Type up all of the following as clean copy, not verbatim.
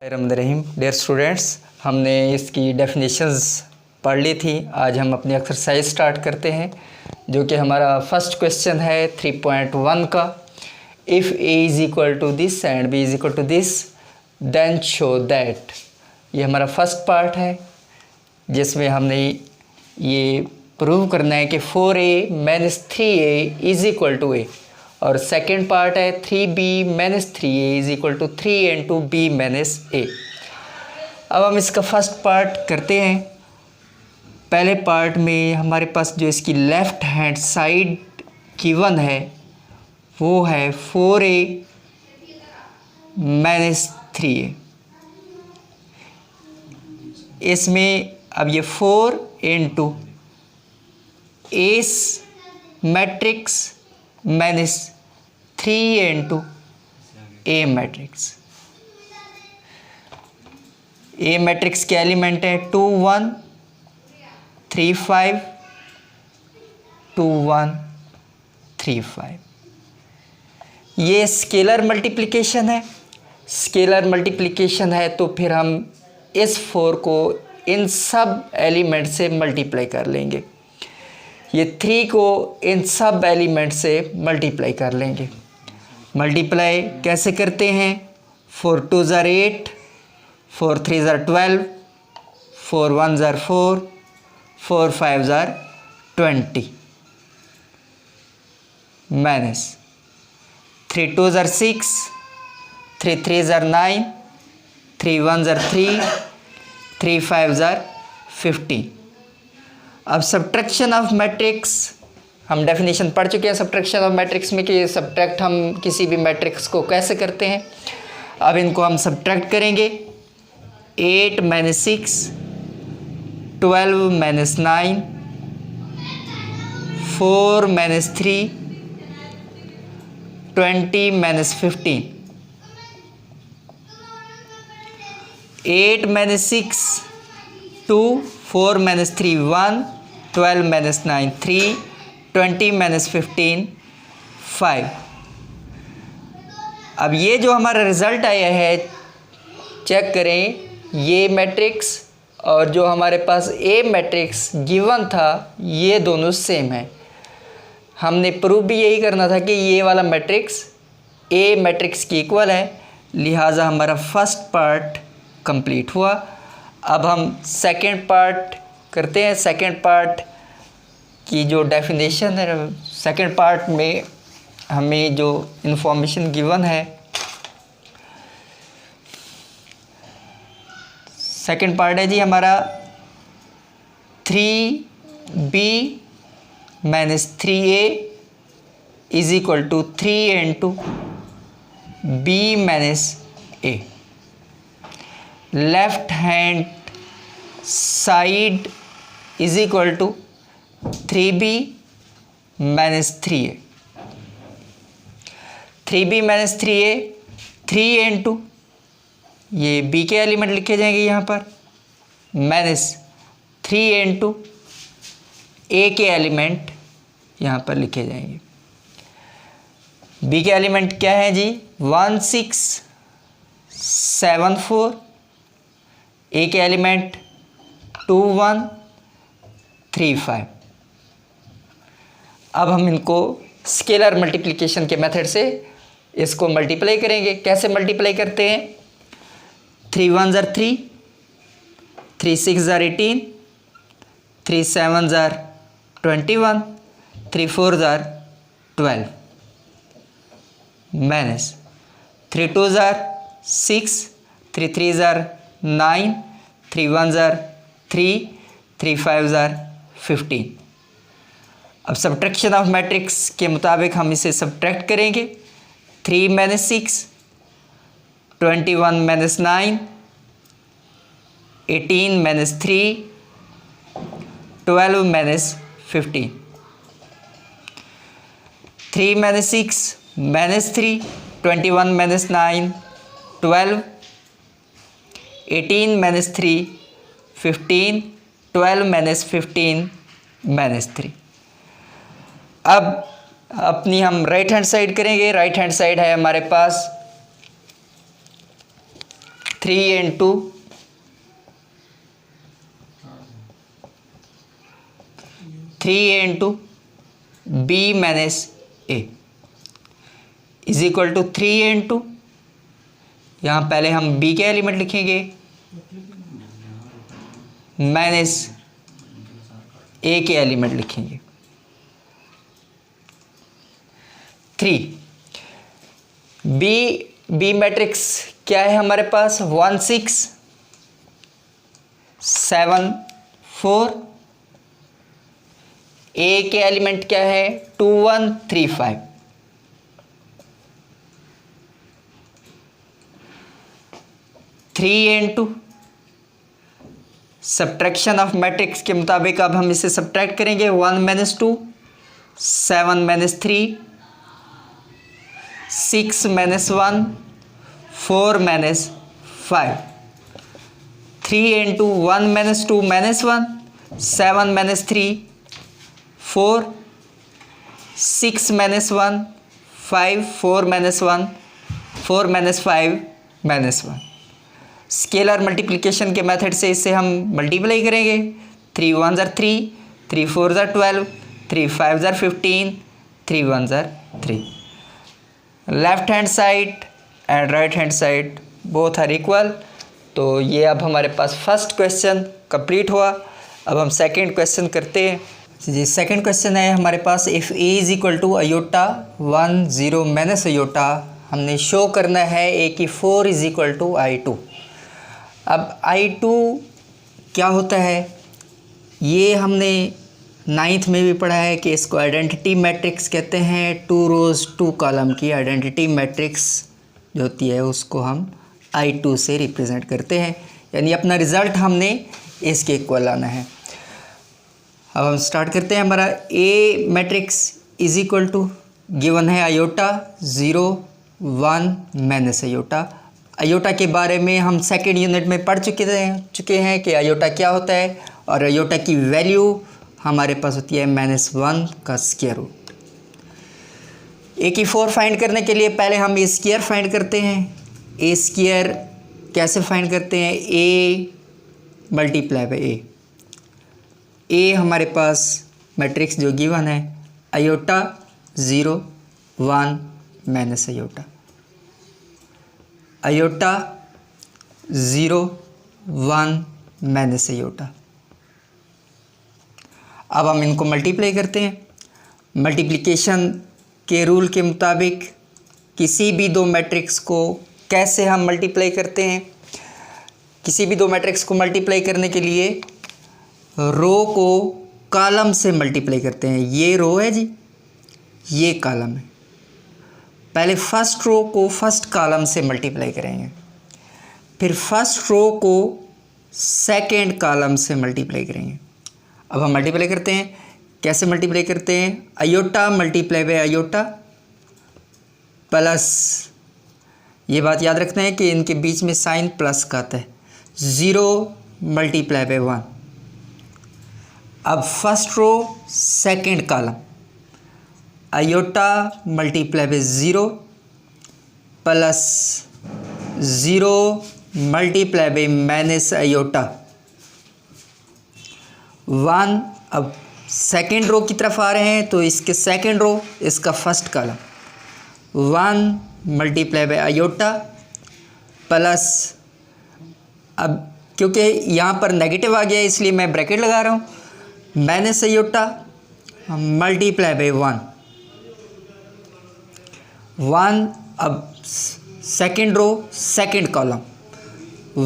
रहीम dear students, हमने इसकी definitions पढ़ ली थी। आज हम अपनी एक्सरसाइज स्टार्ट करते हैं, जो कि हमारा फर्स्ट क्वेश्चन है 3.1 का। If A is equal to this and B is equal to this then show that. ये हमारा फर्स्ट पार्ट है, जिसमें हमने ये प्रूव करना है कि 4a minus 3a is equal to A. और सेकेंड पार्ट है 3b minus 3a is equal to 3 into B minus A. अब हम इसका फर्स्ट पार्ट करते हैं। पहले पार्ट में हमारे पास जो इसकी लेफ़्ट हैंड साइड गिवन है वो है 4a माइनस 3a। इसमें अब ये 4 into S matrix minus 3 into A matrix. A matrix के एलिमेंट है 2 1 3 5 2 1 3 5। ये स्केलर मल्टीप्लिकेशन है। स्केलर मल्टीप्लिकेशन है तो फिर हम इस 4 को इन सब एलिमेंट से मल्टीप्लाई कर लेंगे। ये 3 को इन सब एलिमेंट से मल्टीप्लाई कर लेंगे। मल्टीप्लाई कैसे करते हैं? 4 2 ज़ार 8, 4 3 ज़ार 12, 4 1 ज़ार 4, 4 5 ज़ार 20 माइनस 3 2 ज़ार 6, 3 3 ज़ार 9, 3 1 ज़ार 3, 3 5 ज़ार 15। अब सब्ट्रैक्शन ऑफ मैट्रिक्स, हम डेफिनेशन पढ़ चुके हैं सब्ट्रैक्शन ऑफ मैट्रिक्स में कि सब्ट्रैक्ट हम किसी भी मैट्रिक्स को कैसे करते हैं। अब इनको हम सब्ट्रैक्ट करेंगे। 8 minus 6, 12 minus 9, 4 minus 3, 20 minus 15। 8 minus 6 2, 4 minus 3 1, 12 minus 9 3, 20 minus 15 5। अब ये जो हमारा रिज़ल्ट आया है, चेक करें, ये मैट्रिक्स और जो हमारे पास ए मैट्रिक्स गिवन था ये दोनों सेम है। हमने प्रूव भी यही करना था कि ये वाला मैट्रिक्स ए मैट्रिक्स की इक्वल है, लिहाजा हमारा फर्स्ट पार्ट कंप्लीट हुआ। अब हम सेकेंड पार्ट करते हैं। सेकेंड पार्ट की जो डेफिनेशन है, सेकेंड पार्ट में हमें जो इन्फॉर्मेशन गिवन है, सेकेंड पार्ट है जी हमारा 3b minus 3a is equal to 3 into b minus a। Left hand side is equal to 3b minus 3a। 3b minus 3a 3 into ये b के एलिमेंट लिखे जाएंगे यहाँ पर, माइनस 3 इंटू a के एलिमेंट यहाँ पर लिखे जाएंगे। b के एलिमेंट क्या है जी? 1 6 7 4। ए के एलिमेंट 2 1 3 5। अब हम इनको स्केलर मल्टीप्लिकेशन के मेथड से इसको मल्टीप्लाई करेंगे। कैसे मल्टीप्लाई करते हैं? 3 1 ज़ार 3, 3 6 ज़ार 18, 3 7 ज़ार 21, 3 4 ज़ार 12 माइनस 3 2 ज़ार 6, 3 3 ज़ार 9, 3 1 ज़ार 3, 3 5 ज़ार 15। अब सब्ट्रैक्शन ऑफ मैट्रिक्स के मुताबिक हम इसे सब्ट्रैक्ट करेंगे। 3 minus 6, 21 minus 9, 18 minus 3, 12 minus 15। 3 minus 6 minus 3, 21 minus 9 12, 18 minus 3 15, 12 minus 15 minus 3। अब अपनी हम राइट हैंड साइड करेंगे। राइट हैंड साइड है हमारे पास 3 into B minus A is equal to 3 into, यहाँ पहले हम बी के एलिमेंट लिखेंगे माइनस ए के एलिमेंट लिखेंगे 3। बी मैट्रिक्स क्या है हमारे पास 1 6 7 4। ए के एलिमेंट क्या है 2 1 3 5। Three into subtraction of matrix के मुताबिक अब हम इसे सब्ट्रैक्ट करेंगे 1 minus 2 7 minus 3 6 minus 1 4 minus 5। 3 into 1 minus 2 minus 1 7 minus 3 4 6 minus 1 5 4 minus 1 4 minus 5 minus 1। Scalar multiplication के मेथड से इसे हम मल्टीप्लाई करेंगे 3 1 ज़र 3 3 4 ज़र 12 3 5 ज़र 15 3 1 ज़र 3। Left hand side and right hand side both are equal. तो ये अब हमारे पास फर्स्ट क्वेश्चन कंप्लीट हुआ। अब हम सेकंड क्वेश्चन करते हैं जी। सेकंड क्वेश्चन है हमारे पास if A is equal to iota 1 0 minus iota, हमने शो करना है ए की 4 इज़ इक्वल टू I2। अब I2 क्या होता है, ये हमने 9th में भी पढ़ा है कि इसको आइडेंटिटी मैट्रिक्स कहते हैं। 2 रोज़ 2 कॉलम की आइडेंटिटी मैट्रिक्स जो होती है उसको हम I2 से रिप्रेजेंट करते हैं, यानी अपना रिज़ल्ट हमने इसके इक्वल लाना है। अब हम स्टार्ट करते हैं। हमारा A matrix is equal to given है अयोटा 0 1 माइनस अयोटा। अयोटा के बारे में हम सेकेंड यूनिट में पढ़ चुके हैं कि अयोटा क्या होता है, और अयोटा की वैल्यू हमारे पास होती है -1 का स्क्वायर रूट। ए की 4 फाइंड करने के लिए पहले हम ए स्क्वायर फाइंड करते हैं। ए स्क्वायर कैसे फाइंड करते हैं, A multiply by A. A हमारे पास मैट्रिक्स जो गिवन है iota 0 1 minus iota, iota 0 1 minus iota. अब हम इनको मल्टीप्लाई करते हैं। मल्टीप्लिकेशन के रूल के मुताबिक किसी भी दो मैट्रिक्स को कैसे हम मल्टीप्लाई करते हैं, किसी भी दो मैट्रिक्स को मल्टीप्लाई करने के लिए रो को कॉलम से मल्टीप्लाई करते हैं। ये रो है जी, ये कॉलम है। पहले फर्स्ट रो को फर्स्ट कॉलम से मल्टीप्लाई करेंगे, फिर फर्स्ट रो को सेकेंड कॉलम से मल्टीप्लाई करेंगे। अब हम मल्टीप्लाई करते हैं। कैसे मल्टीप्लाई करते हैं, iota multiply by iota plus, ये बात याद रखना है कि इनके बीच में साइन प्लस का आता है, 0 मल्टीप्लाई बाय 1। अब first row second column iota multiply by 0 plus 0 multiply by minus iota 1। अब सेकेंड रो की तरफ आ रहे हैं तो इसके सेकेंड रो, इसका first column 1 multiply by iota plus, अब क्योंकि यहाँ पर नेगेटिव आ गया इसलिए मैं ब्रैकेट लगा रहा हूँ, माइनस अयोटा मल्टीप्लाई बाय 1। अब second row second column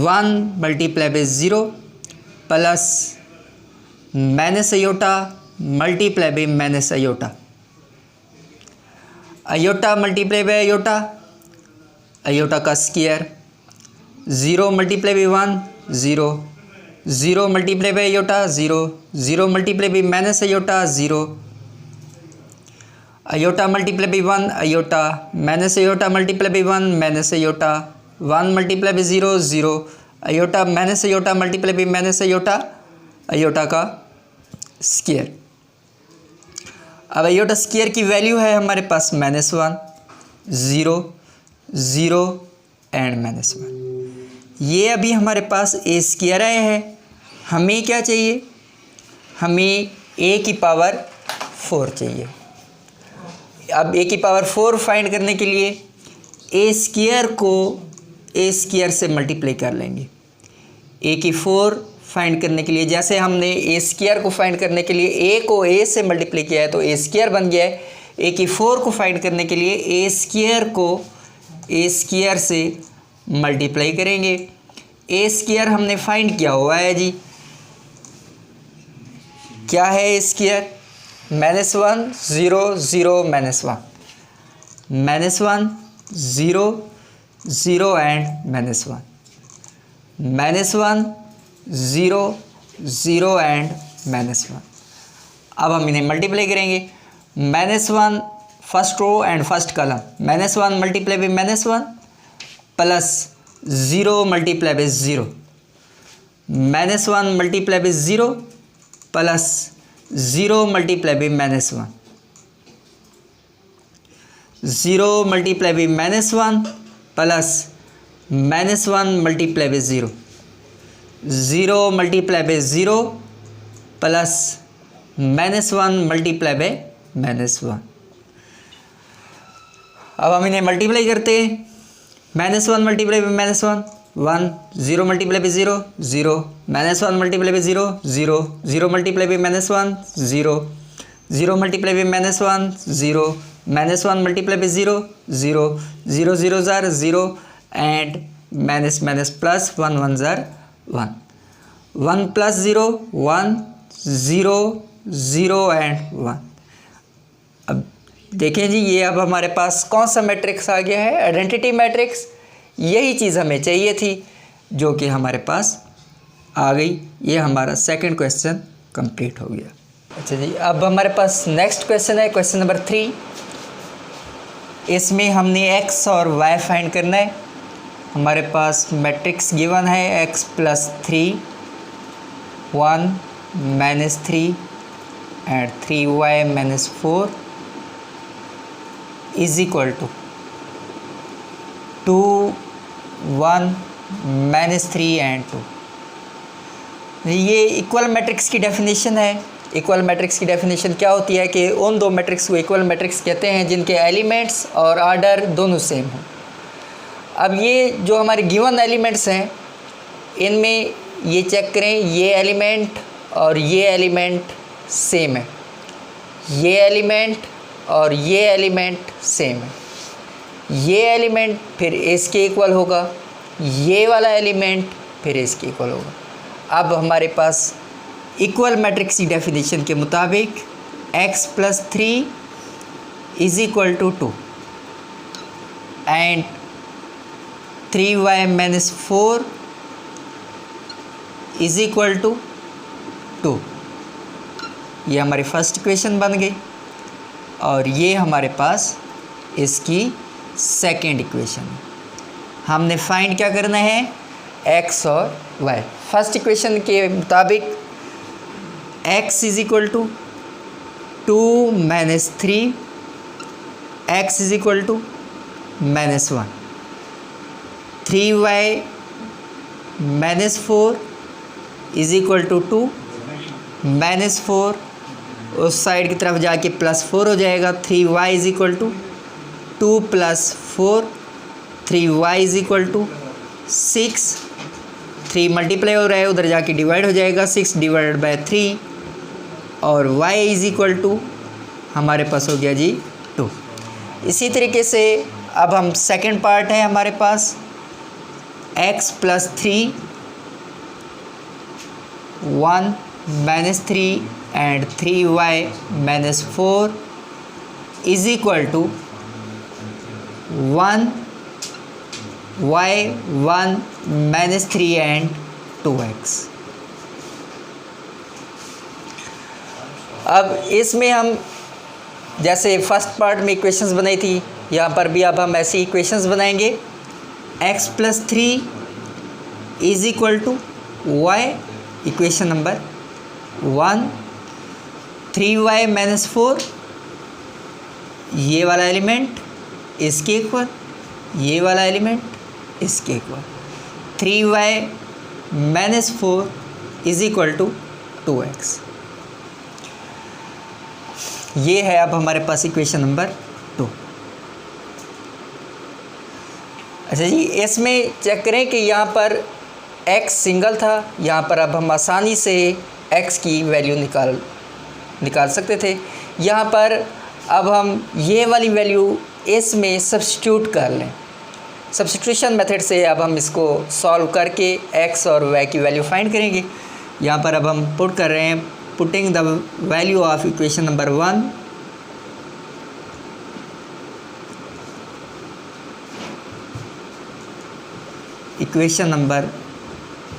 1 multiply by 0 plus minus iota multiply by minus iota, iota multiply by iota, iota का square, 0 multiply by 1 0, 0 multiply by iota 0, 0 multiply by minus iota 0, iota multiply by 1 iota, minus iota multiply by 1 minus iota, 1 multiply by 0 0, iota minus iota multiply by minus iota, iota का square. अब aorta square की value है हमारे पास -1 0 0 and -1। ये अभी हमारे पास ए square आया है, हमें क्या चाहिए, हमें ए की पावर 4 चाहिए। अब ए की पावर 4 फाइंड करने के लिए ए स्क्वायर को ए स्क्वायर से मल्टीप्लाई कर लेंगे। ए की 4 फाइंड करने के लिए, जैसे हमने ए स्क्वायर को फाइंड करने के लिए ए को ए से मल्टीप्लाई किया है तो ए स्क्वायर बन गया है। ए की 4 को फाइंड करने के लिए ए स्क्वायर को ए स्क्वायर से मल्टीप्लाई करेंगे। ए स्क्वायर हमने फाइंड किया हुआ है जी, क्या है ए स्क्वायर, -1 0 0 -1 -1 0 0 एंड -1 -1 0 0 एंड -1। अब हम इन्हें मल्टीप्लाई करेंगे। -1 first row and first column, -1 multiply by -1 plus 0 multiply by 0, -1 multiply by 0 plus 0 multiply by -1, 0 multiply by -1 plus -1 multiply by 0, 0 multiply by 0 plus -1 multiply by -1। अब हम इन्हें मल्टीप्लाई करते हैं। -1 multiply by -1 1, 0 multiply by 0 0, -1 multiply by 0 0, 0 multiply by -1 0, 0 multiply by -1 0, -1 multiply by 0 0, 0 0 ज़ार 0 and minus plus 1 1 ज़ार 1, 1 plus 0 1 0 0 and 1। अब देखें जी, ये अब हमारे पास कौन सा मैट्रिक्स आ गया है, आइडेंटिटी मैट्रिक्स। यही चीज़ हमें चाहिए थी जो कि हमारे पास आ गई। ये हमारा सेकंड क्वेश्चन कंप्लीट हो गया। अच्छा जी, अब हमारे पास नेक्स्ट क्वेश्चन है, क्वेश्चन नंबर 3। इसमें हमने x और y फाइंड करना है। हमारे पास मैट्रिक्स गिवन है x + 3 1 -3 and 3y - 4 is equal to 2 1 -3 and 2। ये इक्वल मैट्रिक्स की डेफिनेशन है। इक्वल मैट्रिक्स की डेफिनेशन क्या होती है कि उन दो मैट्रिक्स को इक्वल मैट्रिक्स कहते हैं जिनके एलिमेंट्स और आर्डर दोनों सेम हों। अब ये जो हमारे गिवन एलिमेंट्स हैं, इनमें ये चेक करें, ये एलिमेंट और ये एलिमेंट सेम है, ये एलिमेंट और ये एलिमेंट सेम है, ये एलिमेंट फिर इसके इक्वल होगा, ये वाला एलिमेंट फिर इसके इक्वल होगा। अब हमारे पास इक्वल मैट्रिक्स की डेफिनेशन के मुताबिक x + 3 is equal to 2 and 3y - 4 is equal to 2। ये हमारी फर्स्ट इक्वेशन बन गई और ये हमारे पास इसकी सेकेंड इक्वेशन है। हमने फाइंड क्या करना है, x और y। फर्स्ट इक्वेशन के मुताबिक x is equal to 2 - 3, x is equal to -1, 3y - 4 is equal to 2, -4 उस साइड की तरफ जाके +4 हो जाएगा, 3y is equal to 2 + 4, 3y is equal to 6, 3 multiply हो रहा है उधर जाके डिवाइड हो जाएगा, 6 डिवाइडेड बाय 3 और y इज इक्वल टू हमारे पास हो गया जी 2। इसी तरीके से अब हम सेकंड पार्ट है हमारे पास x + 3 1 - 3 and 3y - 4 is equal to 1 y 1 - 3 and 2x। अब इसमें हम जैसे फर्स्ट पार्ट में इक्वेशंस बनाई थी, यहाँ पर भी अब हम ऐसी इक्वेशंस बनाएंगे। x + 3 is equal to y, equation number 1, 3y - 4 ये वाला एलिमेंट इसके इक्वल, ये वाला एलिमेंट इसके equal, 3y minus 4 is equal to 2x। ये है अब हमारे पास इक्वेशन नंबर 2। अच्छा जी, इसमें चेक करें कि यहाँ पर x सिंगल था, यहाँ पर अब हम आसानी से x की वैल्यू निकाल सकते थे। यहाँ पर अब हम ये वाली वैल्यू इसमें सब्स्टिट्यूट कर लें। सब्स्टिट्यूशन मेथड से अब हम इसको सॉल्व करके x और y की वैल्यू फाइंड करेंगे। यहाँ पर अब हम पुट कर रहे हैं, putting the value of equation number 1 equation number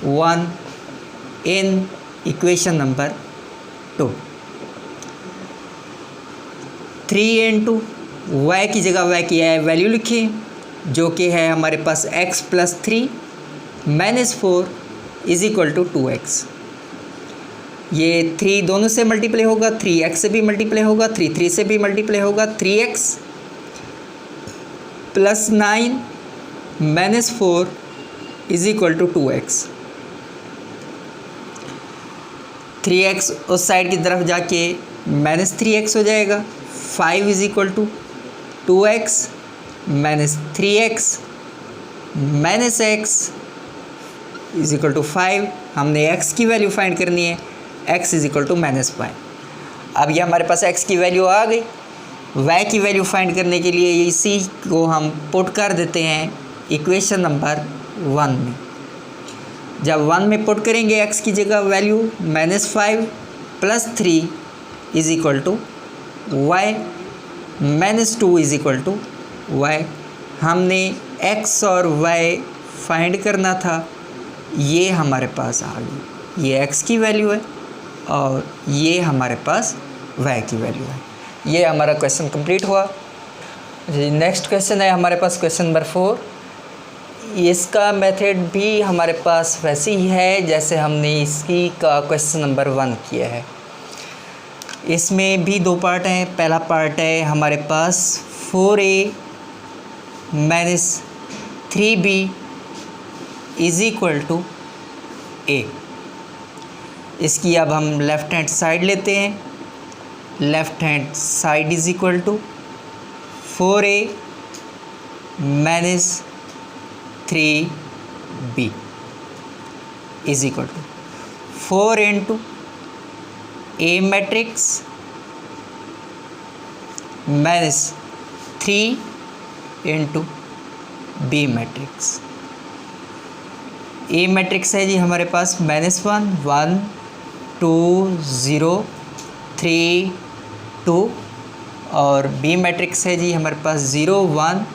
1 in equation number 2। 3 into y की जगह y की वैल्यू लिखिए, जो कि है हमारे पास x plus 3 minus 4 is equal to 2x। ये 3 दोनों से मल्टीप्लाई होगा, 3x से भी मल्टीप्लाई होगा, 3 से भी मल्टीप्लाई होगा। 3x plus 9 minus 4 is equal to 2x। 3x उस साइड की तरफ जाके माइनस 3x हो जाएगा। 5 is equal to 2x minus 3x minus x is equal to 5। हमने x की वैल्यू फाइंड करनी है, x is equal to minus 5। अब ये हमारे पास x की वैल्यू आ गई। y की वैल्यू फाइंड करने के लिए इसी को हम पुट कर देते हैं इक्वेशन नंबर 1 में। जब 1 में पुट करेंगे x की जगह value minus 5 plus 3 is equal to y minus 2 is equal to y। हमने x और y फाइंड करना था, ये हमारे पास आ गई। ये x की वैल्यू है और ये हमारे पास y की वैल्यू है। ये हमारा क्वेश्चन कंप्लीट हुआ जी। नेक्स्ट क्वेश्चन है हमारे पास क्वेश्चन नंबर 4। इसका मेथड भी हमारे पास वैसे ही है जैसे हमने इसकी का क्वेश्चन नंबर 1 किया है। इसमें भी 2 पार्ट हैं। पहला पार्ट है हमारे पास 4a minus 3b is equal to a। इसकी अब हम लेफ़्ट हैंड साइड लेते हैं। Left hand side is equal to 4a minus 3b is equal to 4 into a matrix minus 3 into b matrix. a matrix है जी हमारे पास -1 1 2 0 3 2 और b matrix है जी हमारे पास 0 1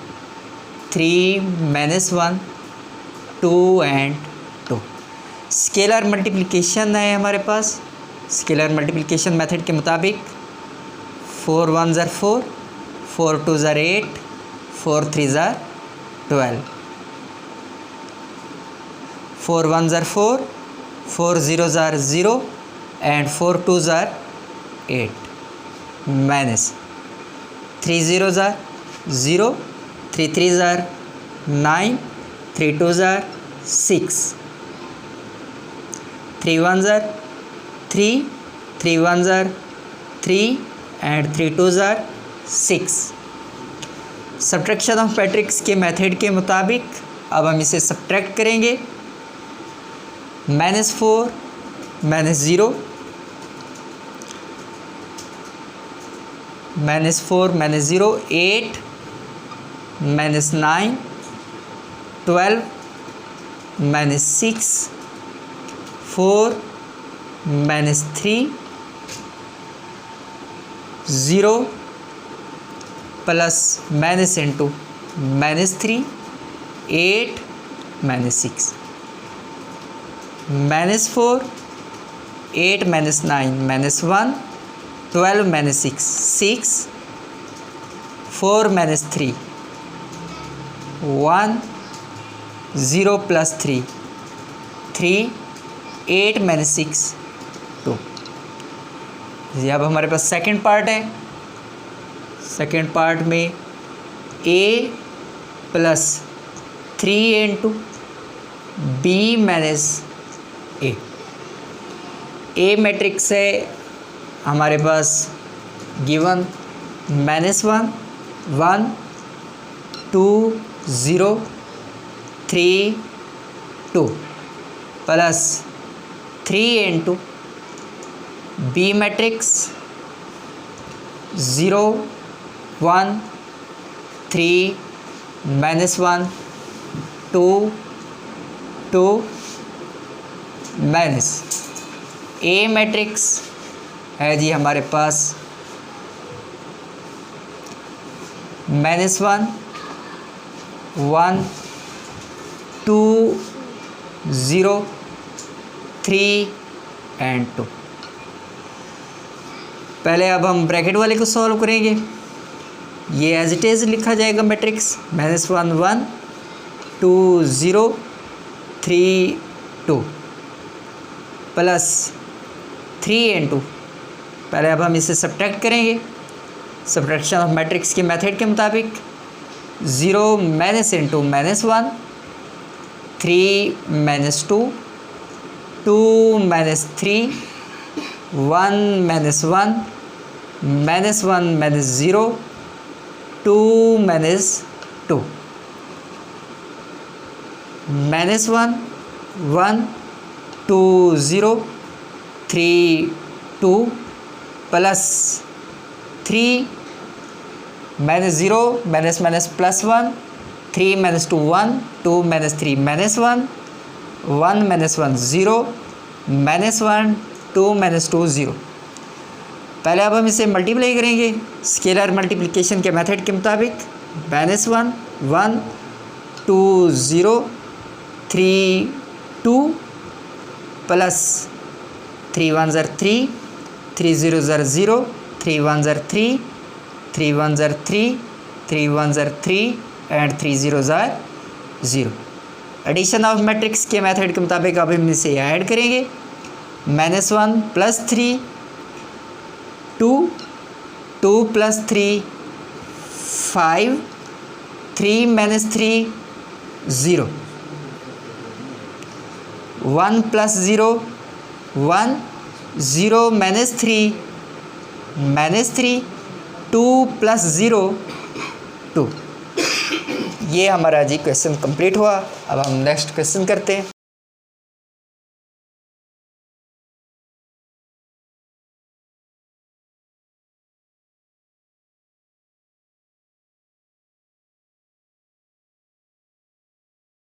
3 -1 2 एंड 2। स्केलर मल्टीप्लिकेशन है हमारे पास। स्केलर मल्टीप्लिकेशन मेथड के मुताबिक 4 1 ज़र 4, 4 2 ज़र 8, 4 3 ज़र 12, 4 1 ज़र 4, 4 0 ज़र 0 एंड 4 2 ज़र 8 माइनस 3 0 ज़र 0, 3 3 ज़र 9, 3 2 ज़र 6, 3 1 ज़र 3, 3 1 ज़र 3 एंड 3 2 ज़र 6। सब्ट्रैक्शन ऑफ मैट्रिक्स के मेथड के मुताबिक अब हम इसे सब्ट्रैक्ट करेंगे। -4 -0 -4 -0 8 -9 12 -6 4 -3 0 प्लस माइनस इंटू -3 8 -6 -4 8 -9 -1 12 -6 6 4 -3 1 0 प्लस 3 3 8 -6 2। जी अब हमारे पास सेकंड पार्ट है। सेकंड पार्ट में a plus 3 into B minus A. A matrix है हमारे पास given -1 1 2 0 3 2 plus 3 into B matrix 0 1 3 -1 2 2 minus A matrix है जी हमारे पास -1 1 2 0 3 and 2। पहले अब हम ब्रैकेट वाले को सॉल्व करेंगे। ये एज इट इज़ लिखा जाएगा मैट्रिक्स -1 1 2 0 3 2 प्लस 3 and 2। पहले अब हम इसे सब्ट्रैक्ट करेंगे सब्ट्रैक्शन ऑफ मैट्रिक्स के मेथड के मुताबिक। 0 माइनस इंटू -1 3 -2 2 -3 1 -1 -1 -0 2 -2 -1 1 2 0 3 2 प्लस 3 -0 +1 3 -2 1 2 -3 -1 1 -1 0 -1 2 -2 0। पहले अब हम इसे मल्टीप्लाई करेंगे स्केलर मल्टीप्लिकेशन के मेथड के मुताबिक। -1 1 2 0 3 2 plus 3 1 3 3 0 0 3 1 3 3 1 3 3 1 3 and 3 0 0। Addition of matrix के मेथड के मुताबिक अब हम इसे ऐड करेंगे। -1 + 3 2 2 + 3 5 3 - 3 0 1 + 0 1 0 - 3 -3 2 + 0 2। ये हमारा जी क्वेश्चन कंप्लीट हुआ। अब हम नेक्स्ट क्वेश्चन करते हैं।